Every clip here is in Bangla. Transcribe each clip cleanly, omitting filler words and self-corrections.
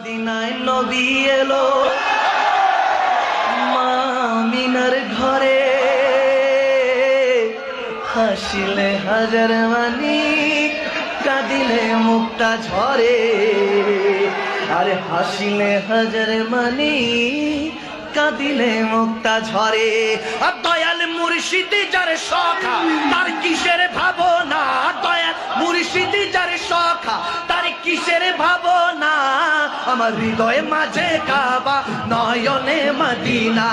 মদিনায় নবী এলো মা আমিনার ঘরে, হাসিলে হাজার মানি কাঁদিলে মুক্তা ঝরে। আরে হাসিলে হাজার মানি কাঁদিলে মুক্তা ঝরে। আর দয়াল মুর্শিদি যার সখা তার কিসের ভাবনা, দয়াল মুর্শিদি যার সখা তার কিসের ভাবনা। আমার হৃদয়ে মাঝে কাবা নয়নে মদিনা,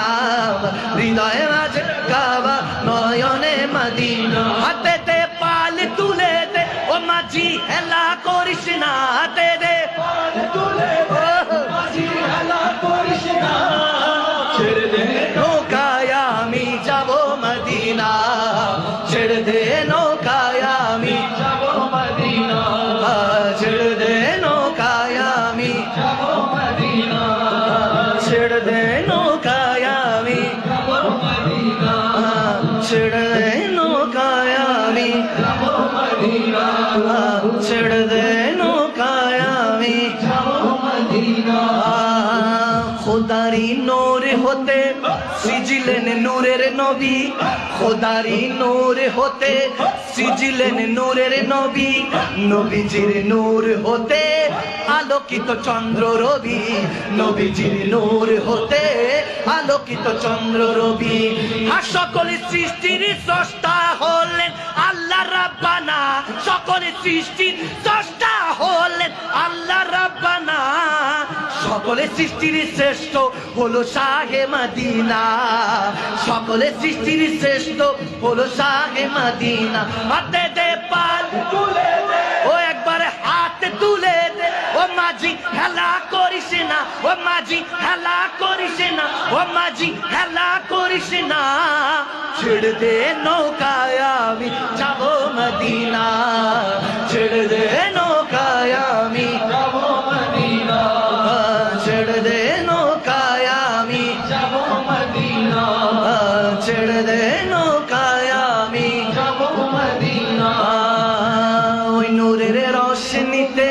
হৃদয়ে মাঝে কাবা নয়নে মদিনা। হাতে দে পাল তুলে দে ও মাঝি হেলা করিস না, হাতে দে পাল তুলে দে মাঝি হেলা করিস না। ছেড়ে দে নৌকায় আমি যাব মদিনা, ছেড়ে দে নৌকায় আমি যাব মদিনা, ছেড়ে দে নৌকায় আমি যাব মদিনা, ছেড়ে দে নৌকায় আমি যাব মদিনা, ছেড়ে দে নৌকায় আমি যাব মদিনা, ছেড়ে দে নৌকায় আমি যাব মদিনা। খোদারি নূর হতে সিজলেন নূরের নবী, খোদারি নূর হতে সিজলেন নূরের নবী। নবীজির নূর হতে আলোকিত চন্দ্র রবি, নবীজির নূর হতে আলোকিত চন্দ্র রবি। আর সকল সৃষ্টির স্রষ্টা হলেন আল্লাহ রাব্বানা, সকল সৃষ্টির স্রষ্টা হলেন আল্লাহ রাব্বানা। সকলে সৃষ্টির শ্রেষ্ঠ হলো শাহে মদিনা, সকলে সৃষ্টির শ্রেষ্ঠ হলো শাহে মদিনা। হাতে দে পাল তুলে দে ও একবার হাতে তুলে দে ও মাঝি হেলা করিস না, ও মাঝি হেলা করিস না, ও মাঝি হেলা করিস না। ছেড়ে দে নৌকায় আমি যাব মদিনা, ছেড়ে দে নৌকায় আমি যাব মদিনা, ছেড়ে দে নৌকায় আমি যাব মদিনা, ছেড়ে দে নৌকায় আমি যাব মদিনা। ওই নূরের রোশনীতে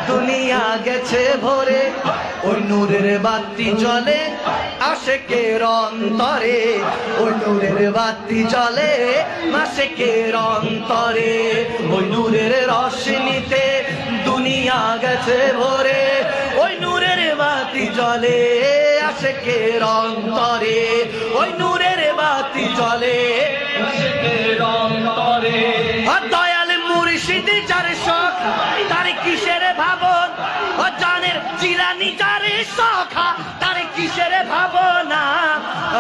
দুনিয়া গেছে ভরে, ওই নূরের বাতি জ্বলে আশিকের অন্তরে, ওই নূরের বাতি জ্বলে আশিকের অন্তরে। ওই নূরের রোশনীতে দুনিয়া গেছে ভরে, ওই নূরের বাতি জ্বলে আশিকের অন্তরে, ওই নূরের বাতি জ্বলে আশিকের অন্তরে। আর দয়াল মুর্শিদি যার সখা তার কিসের ভাবন, ও জানের জিলানি যার সখা তার কিসের ভাবনা।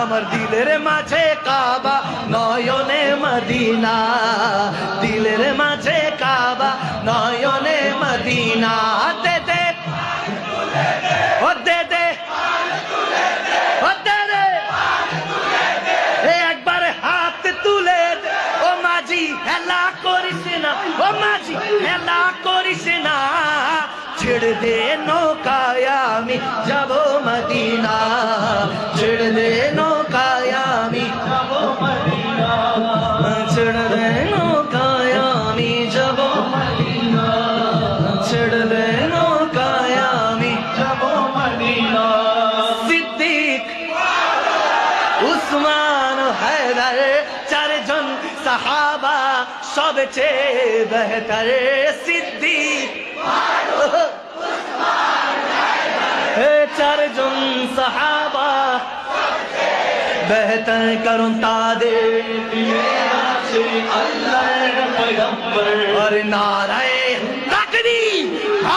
আমার দিলের মাঝে কাবা নয়নে মদিনা, দিলের মাঝে কাবা নয়নে মদিনা। হাতে দে ও দে দে ও দে দে একবার হাত তুলে দে ও মাঝি হেলা করিস না, ও মাঝি হেলা করিস না। ছেড়ে দে নৌকায় আমি যাব মদিনা, ছেড়ে দে নৌকায় আমি যাব মদিনা, ছেড়ে দে নৌকায় আমি যাব মদিনা, ছেড়ে দে নৌকায় আমি যাব মদিনা। সিদ্দিক উসমান হায়দার চারজন সাহাবা সবচেয়ে বেহতর। সিদ্দিক চারজন সাহাবা বেহতর, কারণ তাদের আছে আল্লাহর পয়গম্বর। আর নারায়ে তাকবীর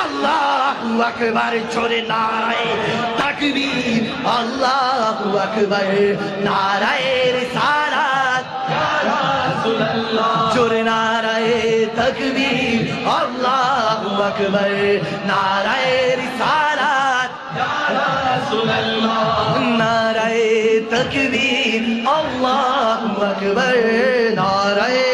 আল্লাহু আকবার, জোরে নারায়ে তাকবীর আল্লাহু আকবার, নারায়ে রিসালাত ইয়া রাসূলুল্লাহ, জোরে নারায়ে তাকবীর আল্লাহু আকবার, নারায়ে রিসালাত ইয়া রাসূলুল্লাহ, নারায়ে তাকবীর আল্লাহু আকবার, নারায়ে